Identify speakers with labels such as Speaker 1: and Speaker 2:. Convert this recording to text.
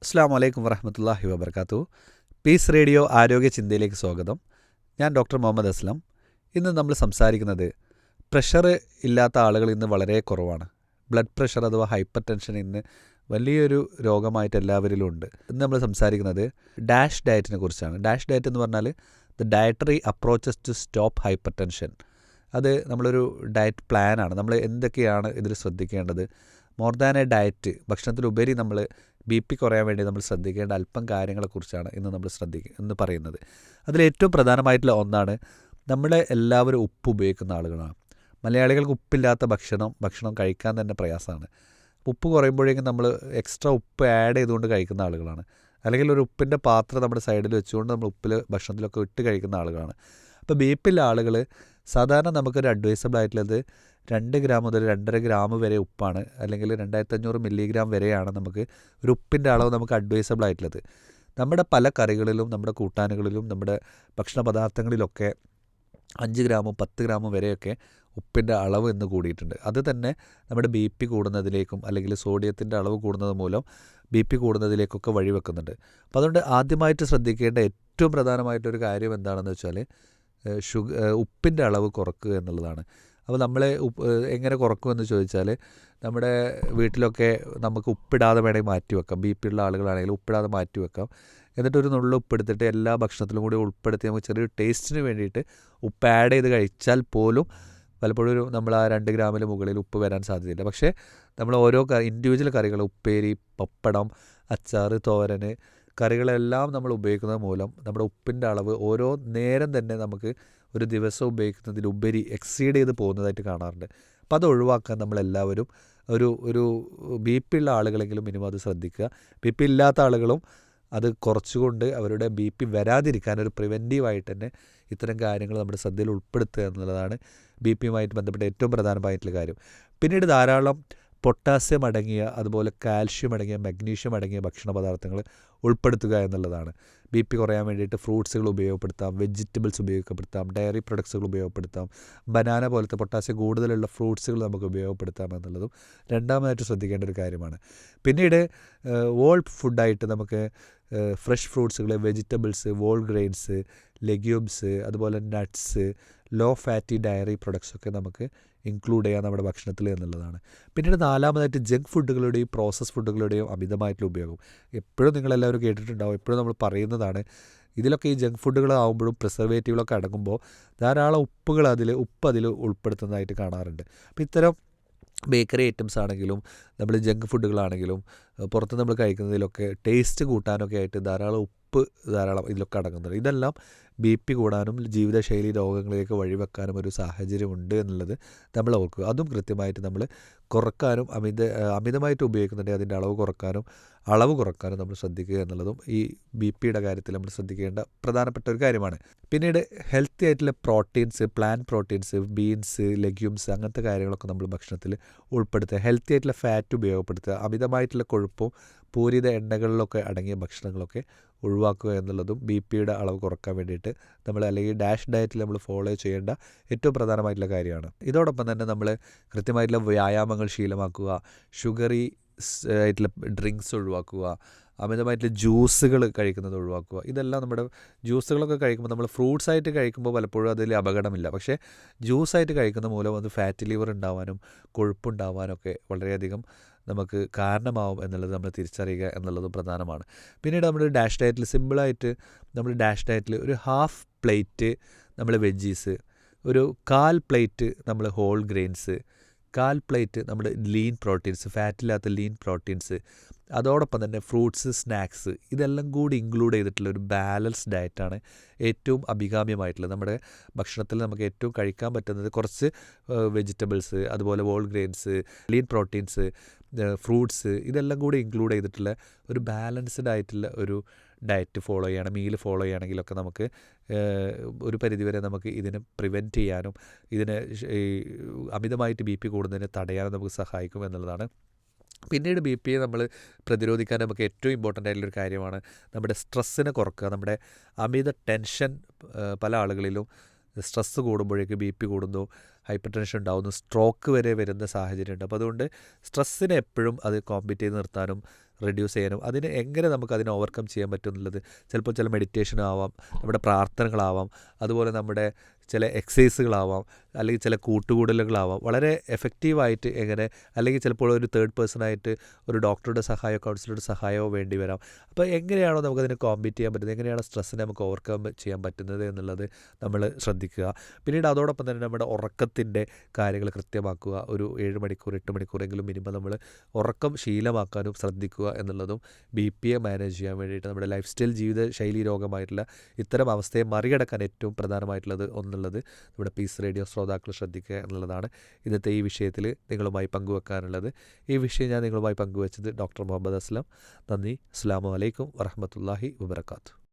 Speaker 1: അസ്സലാമു അലൈക്കും വറഹ്മത്തുള്ളാഹി വബർക്കാത്തു. പീസ് റേഡിയോ ആരോഗ്യ ചിന്തയിലേക്ക് സ്വാഗതം. ഞാൻ ഡോക്ടർ മുഹമ്മദ് അസ്ലം. ഇന്ന് നമ്മൾ സംസാരിക്കുന്നത് പ്രഷർ ഇല്ലാത്ത ആളുകൾ ഇന്ന് വളരെ കുറവാണ്. ബ്ലഡ് പ്രഷർ അഥവാ ഹൈപ്പർ ടെൻഷൻ ഇന്ന് വലിയൊരു രോഗമായിട്ട് എല്ലാവരിലും ഉണ്ട്. ഇന്ന് നമ്മൾ സംസാരിക്കുന്നത് ഡാഷ് ഡയറ്റിനെ കുറിച്ചാണ്. ഡാഷ് ഡയറ്റ് എന്ന് പറഞ്ഞാൽ the dietary approaches to stop hypertension. അത് നമ്മളൊരു ഡയറ്റ് പ്ലാനാണ്. നമ്മൾ എന്തൊക്കെയാണ് ഇതിൽ ശ്രദ്ധിക്കേണ്ടത്, മോർ ദാൻ എ ഡയറ്റ്, ഭക്ഷണത്തിലുപരി നമ്മൾ ബി പി കുറയാൻ വേണ്ടി നമ്മൾ ശ്രദ്ധിക്കേണ്ട അല്പം കാര്യങ്ങളെക്കുറിച്ചാണ് ഇന്ന് നമ്മൾ ഇന്ന് പറയുന്നത്. അതിലേറ്റവും പ്രധാനമായിട്ടുള്ള ഒന്നാണ്, നമ്മളെ എല്ലാവരും ഉപ്പ് ഉപയോഗിക്കുന്ന ആളുകളാണ്. മലയാളികൾക്ക് ഉപ്പില്ലാത്ത ഭക്ഷണം കഴിക്കാൻ തന്നെ പ്രയാസമാണ്. ഉപ്പ് കുറയുമ്പോഴേക്കും നമ്മൾ എക്സ്ട്രാ ഉപ്പ് ആഡ് ചെയ്തുകൊണ്ട് കഴിക്കുന്ന ആളുകളാണ്. അല്ലെങ്കിൽ ഒരു ഉപ്പിൻ്റെ പാത്രം നമ്മുടെ സൈഡിൽ വെച്ചുകൊണ്ട് നമ്മൾ ഭക്ഷണത്തിലൊക്കെ ഇട്ട് കഴിക്കുന്ന ആളുകളാണ്. അപ്പോൾ ബി പി ഉള്ള ആളുകൾ സാധാരണ നമുക്കൊരു അഡ്വൈസബിൾ ആയിട്ടുള്ളത് 2 ഗ്രാം മുതൽ 2.5 ഗ്രാം വരെ ഉപ്പാണ്, അല്ലെങ്കിൽ 2500 മില്ലിഗ്രാം വരെയാണ് നമുക്ക് ഒരു ഉപ്പിൻ്റെ അളവ് നമുക്ക് അഡ്വൈസബിൾ ആയിട്ടുള്ളത്. നമ്മുടെ പല കറികളിലും നമ്മുടെ കൂട്ടാനുകളിലും നമ്മുടെ ഭക്ഷണ പദാർത്ഥങ്ങളിലൊക്കെ 5 ഗ്രാമും 10 ഗ്രാമും വരെയൊക്കെ ഉപ്പിൻ്റെ അളവ് ഇന്ന് കൂടിയിട്ടുണ്ട്. അത് തന്നെ നമ്മുടെ ബി പി കൂടുന്നതിലേക്കും അല്ലെങ്കിൽ സോഡിയത്തിൻ്റെ അളവ് കൂടുന്നത് മൂലം ബി പി കൂടുന്നതിലേക്കൊക്കെ വഴിവെക്കുന്നുണ്ട്. അപ്പോൾ അതുകൊണ്ട് ആദ്യമായിട്ട് ശ്രദ്ധിക്കേണ്ട ഏറ്റവും പ്രധാനമായിട്ടൊരു കാര്യം എന്താണെന്ന് വെച്ചാൽ ഉപ്പിൻ്റെ അളവ് കുറക്കുക എന്നുള്ളതാണ്. അപ്പോൾ നമ്മൾ എങ്ങനെ കുറക്കുമെന്ന് ചോദിച്ചാൽ, നമ്മുടെ വീട്ടിലൊക്കെ നമുക്ക് ഉപ്പിടാതെ വേണമെങ്കിൽ മാറ്റി വെക്കാം. ബി പി ഉള്ള ആളുകളാണെങ്കിൽ ഉപ്പിടാതെ മാറ്റി വെക്കാം. എന്നിട്ടൊരു നുള്ളു ഉപ്പെടുത്തിട്ട് എല്ലാ ഭക്ഷണത്തിലും കൂടി ഉൾപ്പെടുത്തി നമുക്ക് ചെറിയൊരു ടേസ്റ്റിന് വേണ്ടിയിട്ട് ഉപ്പ് ആഡ് ചെയ്ത് കഴിച്ചാൽ പോലും പലപ്പോഴും നമ്മൾ ആ 2 ഗ്രാമിന് മുകളിൽ ഉപ്പ് വരാൻ സാധ്യതയില്ല. പക്ഷേ നമ്മൾ ഓരോ ഇൻഡിവിജ്വൽ കറികൾ, ഉപ്പേരി, പപ്പടം, അച്ചാർ, തോരൻ, കറികളെല്ലാം നമ്മൾ ഉപയോഗിക്കുന്നത് മൂലം നമ്മുടെ ഉപ്പിൻ്റെ അളവ് ഓരോ നേരം തന്നെ നമുക്ക് ഒരു ദിവസം ഉപയോഗിക്കുന്നതിലുപരി എക്സീഡ് ചെയ്ത് പോകുന്നതായിട്ട് കാണാറുണ്ട്. അപ്പോൾ അത് ഒഴിവാക്കാൻ നമ്മളെല്ലാവരും ഒരു ബി പി ഉള്ള ആളുകളെങ്കിലും മിനിമം അത് ശ്രദ്ധിക്കുക. ബി പി ഇല്ലാത്ത ആളുകളും അത് കുറച്ചുകൊണ്ട് അവരുടെ ബി പി വരാതിരിക്കാൻ ഒരു പ്രിവെൻറ്റീവായിട്ട് തന്നെ ഇത്തരം കാര്യങ്ങൾ നമ്മുടെ ശ്രദ്ധയിൽ ഉൾപ്പെടുത്തുക എന്നുള്ളതാണ് ബി പിയുമായിട്ട് ബന്ധപ്പെട്ട ഏറ്റവും പ്രധാനമായിട്ടുള്ള കാര്യം. പിന്നീട് ധാരാളം പൊട്ടാസ്യം അടങ്ങിയ, അതുപോലെ കാൽഷ്യം അടങ്ങിയ, മഗ്നീഷ്യം അടങ്ങിയ ഭക്ഷണ പദാർത്ഥങ്ങൾ ഉൾപ്പെടുത്തുക എന്നുള്ളതാണ്. ബി പി കുറയാൻ വേണ്ടിയിട്ട് ഫ്രൂട്ട്സുകൾ ഉപയോഗപ്പെടുത്താം, വെജിറ്റബിൾസ് ഉപയോഗപ്പെടുത്താം, ഡയറി പ്രൊഡക്ട്സുകൾ ഉപയോഗപ്പെടുത്താം, ബനാന പോലത്തെ പൊട്ടാസ്യം കൂടുതലുള്ള ഫ്രൂട്ട്സുകൾ നമുക്ക് ഉപയോഗപ്പെടുത്താം എന്നുള്ളതും രണ്ടാമതായിട്ട് ശ്രദ്ധിക്കേണ്ട ഒരു കാര്യമാണ്. പിന്നീട് വോൾ ഫുഡായിട്ട് നമുക്ക് ഫ്രഷ് ഫ്രൂട്ട്സുകൾ, വെജിറ്റബിൾസ്, വോൾ ഗ്രെയിൻസ്, ലെഗ്യൂംസ്, അതുപോലെ നട്ട്സ്, ലോ ഫാറ്റി ഡയറി പ്രൊഡക്ട്സൊക്കെ നമുക്ക് ഇൻക്ലൂഡ് ചെയ്യാം നമ്മുടെ ഭക്ഷണത്തിൽ എന്നുള്ളതാണ്. പിന്നീട് നാലാമതായിട്ട് ജങ്ക് ഫുഡുകളുടെയും പ്രോസസ് ഫുഡുകളുടെയും അമിതമായിട്ടുള്ള ഉപയോഗം. എപ്പോഴും നിങ്ങളെല്ലാവരും കേട്ടിട്ടുണ്ടാവും, എപ്പോഴും നമ്മൾ പറയുന്നതാണ്, ഇതിലൊക്കെ ഈ ജങ്ക് ഫുഡുകളാവുമ്പോഴും പ്രിസർവേറ്റീവുകളൊക്കെ അടങ്ങുമ്പോൾ ധാരാളം ഉപ്പ് അതിൽ ഉൾപ്പെടുത്തുന്നതായിട്ട് കാണാറുണ്ട്. അപ്പോൾ ഇത്തരം ബേക്കറി ഐറ്റംസ് ആണെങ്കിലും നമ്മൾ ജങ്ക് ഫുഡുകളാണെങ്കിലും പുറത്ത് നമ്മൾ കഴിക്കുന്നതിലൊക്കെ ടേസ്റ്റ് കൂട്ടാനൊക്കെ ആയിട്ട് ധാരാളം ഇതിലൊക്കെ അടങ്ങുന്നുണ്ട്. ഇതെല്ലാം ബി പി കൂടാനും ജീവിതശൈലി രോഗങ്ങളിലേക്ക് വഴിവെക്കാനും ഒരു സാഹചര്യമുണ്ട് എന്നുള്ളത് നമ്മൾ ഓർക്കുക. അതും കൃത്യമായിട്ട് നമ്മൾ കുറക്കാനും അമിതമായിട്ട് ഉപയോഗിക്കുന്നുണ്ടെങ്കിൽ അതിൻ്റെ അളവ് കുറക്കാനും നമ്മൾ ശ്രദ്ധിക്കുക എന്നുള്ളതും ഈ ബി പിയുടെ കാര്യത്തിൽ നമ്മൾ ശ്രദ്ധിക്കേണ്ട പ്രധാനപ്പെട്ട ഒരു കാര്യമാണ്. പിന്നീട് ഹെൽത്തി ആയിട്ടുള്ള proteins, plant proteins, beans, legumes, അങ്ങനത്തെ കാര്യങ്ങളൊക്കെ നമ്മൾ ഭക്ഷണത്തിൽ ഉൾപ്പെടുത്തുക. ഹെൽത്തി ആയിട്ടുള്ള ഫാറ്റ് ഉപയോഗപ്പെടുത്തുക. അമിതമായിട്ടുള്ള കൊഴുപ്പും പൂരിത എണ്ണകളിലൊക്കെ അടങ്ങിയ ഭക്ഷണങ്ങളൊക്കെ ഒഴിവാക്കുക എന്നുള്ളതും ബി പിയുടെ അളവ് കുറക്കാൻ വേണ്ടിയിട്ട് അല്ലെങ്കിൽ ഡാഷ് ഡയറ്റിൽ നമ്മൾ ഫോളോ ചെയ്യേണ്ട ഏറ്റവും പ്രധാനമായിട്ടുള്ള കാര്യമാണ്. ഇതോടൊപ്പം തന്നെ നമ്മൾ കൃത്യമായിട്ടുള്ള വ്യായാമങ്ങൾ ശീലമാക്കുക, ഷുഗറി ആയിട്ടുള്ള ഡ്രിങ്ക്സ് ഒഴിവാക്കുക, അമിതമായിട്ടുള്ള ജ്യൂസുകൾ കഴിക്കുന്നത് ഒഴിവാക്കുക. ഇതെല്ലാം നമ്മുടെ ജ്യൂസുകളൊക്കെ കഴിക്കുമ്പോൾ നമ്മൾ ഫ്രൂട്ട്സ് ആയിട്ട് കഴിക്കുമ്പോൾ പലപ്പോഴും അതിൽ അപകടമില്ല. പക്ഷേ ജ്യൂസായിട്ട് കഴിക്കുന്ന മൂലം അത് ഫാറ്റി ലിവർ ഉണ്ടാവാനും കൊഴുപ്പുണ്ടാവാനൊക്കെ വളരെയധികം നമുക്ക് കാരണമാവും എന്നുള്ളത് നമ്മൾ തിരിച്ചറിയുക എന്നുള്ളതും പ്രധാനമാണ്. പിന്നീട് നമ്മൾ ഡാഷ് ഡയറ്റിൽ ഒരു ഹാഫ് പ്ലേറ്റ് നമ്മൾ വെജീസ്, ഒരു 1/4 പ്ലേറ്റ് നമ്മൾ ഹോൾ ഗ്രെയിൻസ്, 1/4 പ്ലേറ്റ് നമ്മുടെ ലീൻ പ്രോട്ടീൻസ്, ഫാറ്റില്ലാത്ത ലീൻ പ്രോട്ടീൻസ്, അതോടൊപ്പം തന്നെ ഫ്രൂട്ട്സ്, സ്നാക്സ്, ഇതെല്ലാം കൂടി ഇൻക്ലൂഡ് ചെയ്തിട്ടുള്ള ഒരു ബാലൻസ് ഡയറ്റാണ് ഏറ്റവും അഭികാമ്യമായിട്ടുള്ളത്. നമ്മുടെ ഭക്ഷണത്തിൽ നമുക്ക് ഏറ്റവും കഴിക്കാൻ പറ്റുന്നത് കുറച്ച് വെജിറ്റബിൾസ്, അതുപോലെ whole grains, lean proteins, fruits, ഇതെല്ലാം കൂടി ഇൻക്ലൂഡ് ചെയ്തിട്ടുള്ള ഒരു ബാലൻസ്ഡ് ആയിട്ടുള്ള ഒരു ഡയറ്റ് മീൽ ഫോളോ ചെയ്യുകയാണെങ്കിലൊക്കെ നമുക്ക് ഒരു പരിധിവരെ നമുക്ക് ഇതിനെ പ്രിവെൻറ്റ് ചെയ്യാനും ഇതിനെ അമിതമായിട്ട് ബി പി കൂടുന്നതിനെ തടയാനും നമുക്ക് സഹായിക്കും എന്നുള്ളതാണ്. പിന്നീട് ബി പിയെ നമ്മൾ പ്രതിരോധിക്കാൻ നമുക്ക് ഏറ്റവും ഇമ്പോർട്ടൻ്റ് ആയിട്ടുള്ളൊരു കാര്യമാണ് നമ്മുടെ സ്ട്രെസ്സിനെ കുറക്കുക. നമ്മുടെ അമിത ടെൻഷൻ, പല ആളുകളിലും സ്ട്രെസ്സ് കൂടുമ്പോഴേക്ക് ബി പി കൂടുന്നു, ഹൈപ്പർ ടെൻഷൻ ഉണ്ടാകുന്നു, സ്ട്രോക്ക് വരെ വരുന്ന സാഹചര്യമുണ്ട്. അപ്പോൾ അതുകൊണ്ട് സ്ട്രെസ്സിനെ എപ്പോഴും അത് കോമ്പീറ്റ് ചെയ്ത് നിർത്താനും റെഡ്യൂസ് ചെയ്യാനും അതിന് എങ്ങനെ നമുക്കതിനെ ഓവർകം ചെയ്യാൻ പറ്റും എന്നുള്ളത് ചിലപ്പോൾ ചില മെഡിറ്റേഷനാവാം, നമ്മുടെ പ്രാർത്ഥനകളാവാം, അതുപോലെ നമ്മുടെ ചില എക്സസൈസുകളാവാം, അല്ലെങ്കിൽ ചില കൂട്ടുകൂടലുകളാവാം. വളരെ എഫക്റ്റീവായിട്ട് എങ്ങനെ, അല്ലെങ്കിൽ ചിലപ്പോൾ ഒരു തേർഡ് പേഴ്സണായിട്ട് ഒരു ഡോക്ടറുടെ സഹായമോ കൗൺസിലറുടെ സഹായമോ വേണ്ടി വരാം. അപ്പോൾ എങ്ങനെയാണോ നമുക്കതിനെ കോമ്പീറ്റ് ചെയ്യാൻ പറ്റുന്നത്, എങ്ങനെയാണ് സ്ട്രെസ്സിനെ നമുക്ക് ഓവർകം ചെയ്യാൻ പറ്റുന്നത് എന്നുള്ളത് നമ്മൾ ശ്രദ്ധിക്കുക. പിന്നീട് അതോടൊപ്പം തന്നെ നമ്മുടെ ഉറക്കത്തിൻ്റെ കാര്യങ്ങൾ കൃത്യമാക്കുക. ഒരു 7 മണിക്കൂർ 8 മണിക്കൂറെങ്കിലും മിനിമം നമ്മൾ ഉറക്കം ശീലമാക്കാനും ശ്രദ്ധിക്കുക എന്നുള്ളതും ബി.പിയെ മാനേജ് ചെയ്യാൻ വേണ്ടിയിട്ട് നമ്മുടെ ലൈഫ് സ്റ്റൈൽ ജീവിത ശൈലി രോഗമായിട്ടുള്ള ഇത്തരം അവസ്ഥയെ മറികടക്കാൻ ഏറ്റവും പ്രധാനമായിട്ടുള്ളത് ഒന്നുള്ളത് നമ്മുടെ പീസ് റേഡിയോ ശ്രോതാക്കൾ ശ്രദ്ധിക്കുക എന്നുള്ളതാണ് ഇന്നത്തെ ഈ വിഷയത്തിൽ നിങ്ങളുമായി പങ്കുവെക്കാനുള്ളത്. ഈ വിഷയം ഞാൻ നിങ്ങളുമായി പങ്കുവെച്ചത് ഡോക്ടർ മുഹമ്മദ് അസ്ലം. നന്ദി. അസ്സലാമു അലൈക്കും വറഹ്മത്തുള്ളാഹി വബറകാതുഹു.